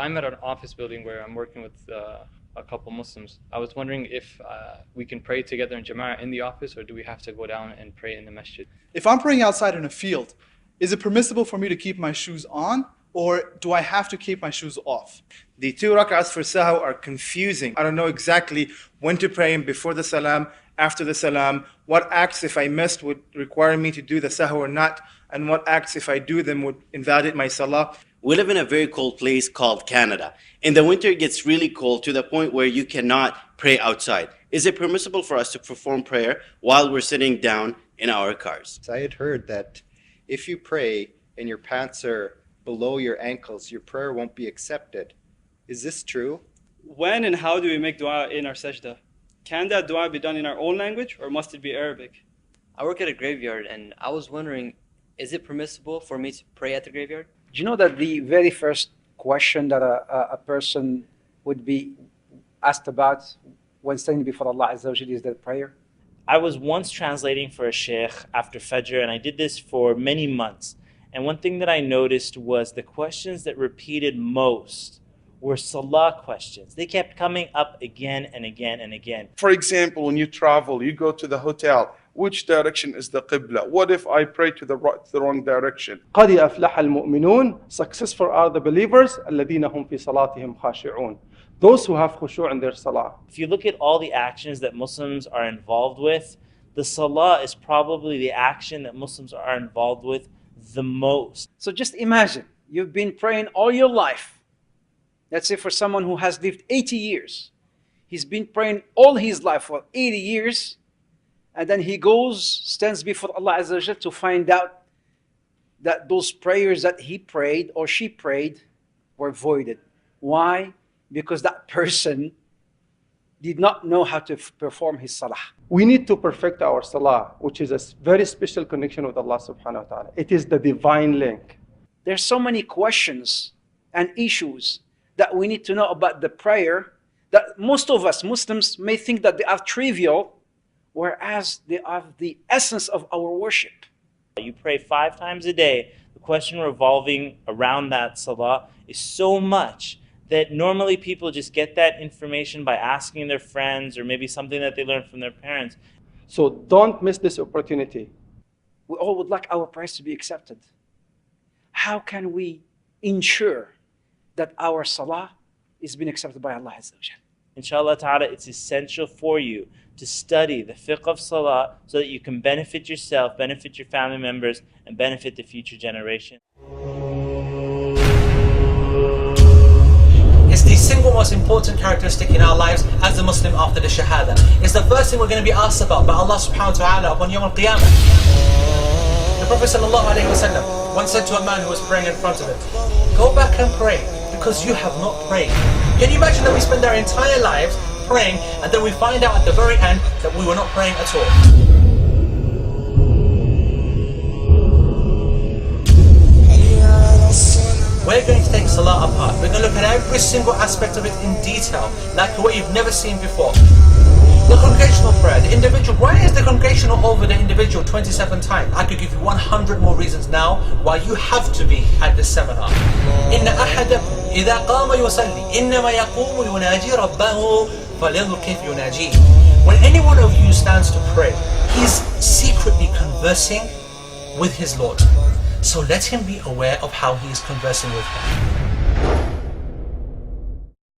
I'm at an office building where I'm working with a couple Muslims, I was wondering if we can pray together in Jama'ah in the office, or do we have to go down and pray in the masjid? If I'm praying outside in a field, is it permissible for me to keep my shoes on, or do I have to keep my shoes off? The 2 rak'ahs for sahw are confusing. I don't know exactly when to pray in, before the salam, after the salam, what acts if I missed would require me to do the sahw or not, and what acts if I do them would invalidate my salah. We live in a very cold place called Canada. In the winter, it gets really cold to the point where you cannot pray outside. Is it permissible for us to perform prayer while we're sitting down in our cars? I had heard that if you pray and your pants are below your ankles, your prayer won't be accepted. Is this true? When and how do we make dua in our sajda? Can that dua be done in our own language, or must it be Arabic? I work at a graveyard, and I was wondering, is it permissible for me to pray at the graveyard? Do you know that the very first question that a person would be asked about when standing before Allah Azza wa Jalla is their prayer? I was once translating for a Shaykh after Fajr, and I did this for many months. And one thing that I noticed was the questions that repeated most were Salah questions. They kept coming up again and again and again. For example, when you travel, you go to the hotel, which direction is the Qibla? What if I pray to the wrong direction? قَدْ أَفْلَحَ الْمُؤْمِنُونَ. Successful are the believers, الَّذِينَ هُمْ فِي صَلَاتِهِمْ خَاشِعُونَ. Those who have khushu' in their salah. If you look at all the actions that Muslims are involved with, the Salah is probably the action that Muslims are involved with the most. So just imagine, you've been praying all your life. Let's say for someone who has lived 80 years. He's been praying all his life for 80 years, and then he stands before Allah Azza wa Jalla to find out that those prayers that he prayed or she prayed were voided. Why? Because that person did not know how to perform his salah. We need to perfect our salah, which is a very special connection with Allah subhanahu wa ta'ala. It is the divine link. There's so many questions and issues that we need to know about the prayer that most of us Muslims may think that they are trivial, whereas they are the essence of our worship. You pray 5 times a day. The question revolving around that Salah is so much that normally people just get that information by asking their friends or maybe something that they learned from their parents. So don't miss this opportunity. We all would like our prayers to be accepted. How can we ensure that our salah is being accepted by Allah Azza wa Jalla? Inshallah ta'ala, it's essential for you to study the Fiqh of Salah so that you can benefit yourself, benefit your family members, and benefit the future generation. It's the single most important characteristic in our lives as a Muslim after the Shahada. It's the first thing we're going to be asked about by Allah subhanahu wa ta'ala upon Yawm al-Qiyamah. The Prophet sallallahu alayhi wa sallam once said to a man who was praying in front of him, "Go back and pray, because you have not prayed." Can you imagine that we spend our entire lives praying and then we find out at the very end that we were not praying at all? We're going to take Salah apart. We're going to look at every single aspect of it in detail, like what you've never seen before. The congregational prayer, the individual. Why is the congregational over the individual 27 times? I could give you 100 more reasons now why you have to be at this seminar. إن أحدكم إذا قام يصلي إنما يقوم يناجي ربه فلينظر كيف يناجيه. When any one of you stands to pray, he's secretly conversing with his Lord. So let him be aware of how he is conversing with him.